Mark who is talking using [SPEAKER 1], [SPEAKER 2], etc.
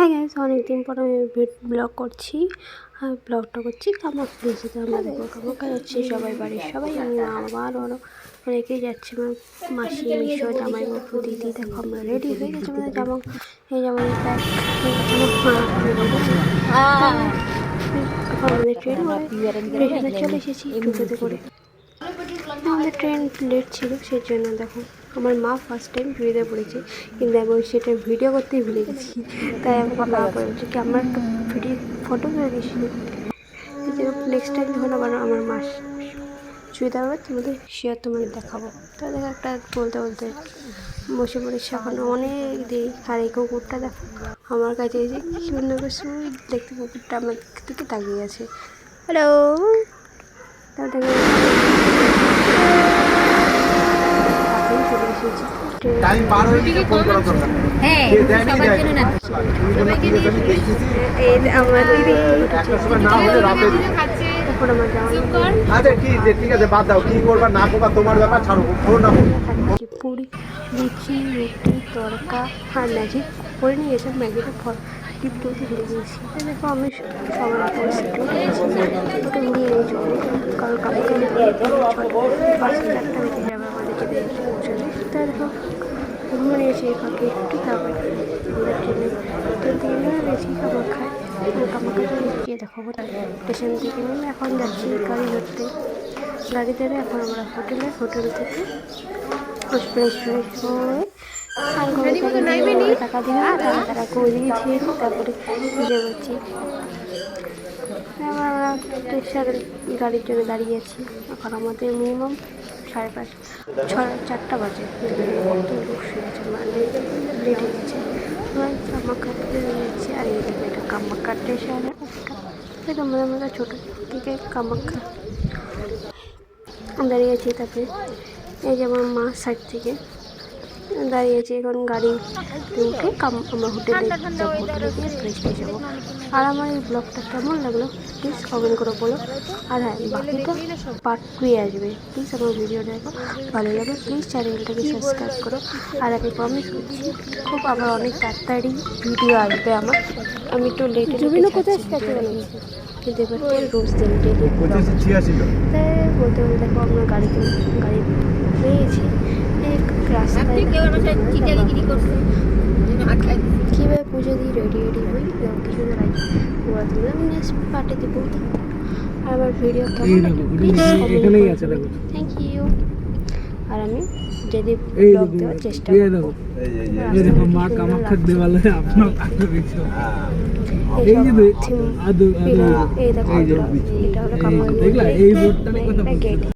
[SPEAKER 1] হ্যাঁ গাইস, অনেকদিন পর আমি ব্লগ করছি। আর ব্লগটা করছি কামাখ্যা ব্রিজে। আমরা দেখো কামাখ্যা যাচ্ছি সবাই, বাড়ির সবাই, আমি আবার আরও অনেকেই যাচ্ছি। আমার মাসি, মিশো, জামাই বাবু, দিদি। দেখো আমরা রেডি হয়ে গেছি, আমাদের জামা এই জামাই প্যাক আমাদের ট্রেন স্টেশনে চলে এসেছি টোটোতে করে। আমাদের ট্রেন লেট ছিল, সেই জন্য দেখো আমার মা ফার্স্ট টাইম ভিডিওতে পড়েছে, কিন্তু আমি সেটা ভিডিও করতেই ভুলে গেছি। তাই আমাকে মা বলছে কি আমরা একটা ভিডিও ফটো তুলে দিয়েছি, নেক্সট টাইম যখন আবার আমার মা চুড়িদার হবে তোমাদের তোমাদের দেখাবো। তা দেখো একটা বলতে বলতে বসে পড়েছি। এখন অনেক দেরি। আর এই কুকুরটা দেখো আমার কাছে এসে কি সুন্দর করে সুইট দেখতে, কুকুরটা আমার দিকে তাকিয়ে আছে। হ্যালো, তা দেখো চলে এসেছি। পুরি, লুচি, রুটি, তড়কা আর ম্যাজিক করে নিয়ে গেছে। ম্যাগিটা টিপতে ভুলে গিয়েছি। দেখো আমি সবার পরিস্থিতি ওটা নিয়ে গেছি, কারণ কালকে 5-4টা বেজে যাবে আমাদের যেতে পৌঁছাতে। তাই দেখো ঘুরে নিয়েছি এই ফাঁকে একটু, তারপরে আমাদের ট্রেনে তো দিনে গেছি কামাখ্যায়। কামাখ্যাতে গিয়ে দেখাবো। স্টেশন থেকে নেমে এখন যাচ্ছি গাড়ি ধরতে। গাড়ি ধরে এখন আমরা হোটেল থেকে ফ্রেশ হয়ে টাকা দিয়ে টাকা করে দিয়েছি। তারপরে ভিজে করছি। এবার আমরা স্টেশনের গাড়ির জন্য দাঁড়িয়ে আছি। এখন আমাদের মিনিমাম 4:30 বাজে। লেট হয়ে গেছে। কামাখ্যা যাচ্ছি। আর এই দেখবে এটা কামাখ্যা স্টেশন। এটা আমরা ছোটো থেকে কামাখ্যা দাঁড়িয়েছি। তারপরে এই যে আমার মা সাইড থেকে দাঁড়িয়েছি। এখন গাড়ি উঠে আমরা হোটেলে যাবো, হোটেলে গিয়ে ফ্রেশ হয়ে যাবো। আর আমার এই ব্লগটা কেমন লাগলো প্লিজ কমেন্ট করে বলো। আর হ্যাঁ, বাকিটা পার্ট 2 আসবে। প্লিজ আমার ভিডিও দেখো, ভালো লাগে প্লিজ চ্যানেলটাকে সাবস্ক্রাইব করো। আর আমি প্রমিস করছি খুব আবার অনেক তাড়াতাড়ি ভিডিও আসবে আমার। আমি একটু লেটে কিন্তু এবার রোজ দিন ডেলি তাই বলতে বলতে দেখো আমরা গাড়ি পেয়েছি। কীভাবে পুজো দিই রেডি হই কিছু আমি নেক্সট পার্টে দেবো। আর আমার ভিডিও কেমন থ্যাংক ইউ। আর আমি যদি ব্লগ দেওয়ার চেষ্টা করবো।
[SPEAKER 2] মা কামাখ্যার দেওয়ালে আপনার
[SPEAKER 1] এই দেখো এটা হলো কামাখ্যা গেট।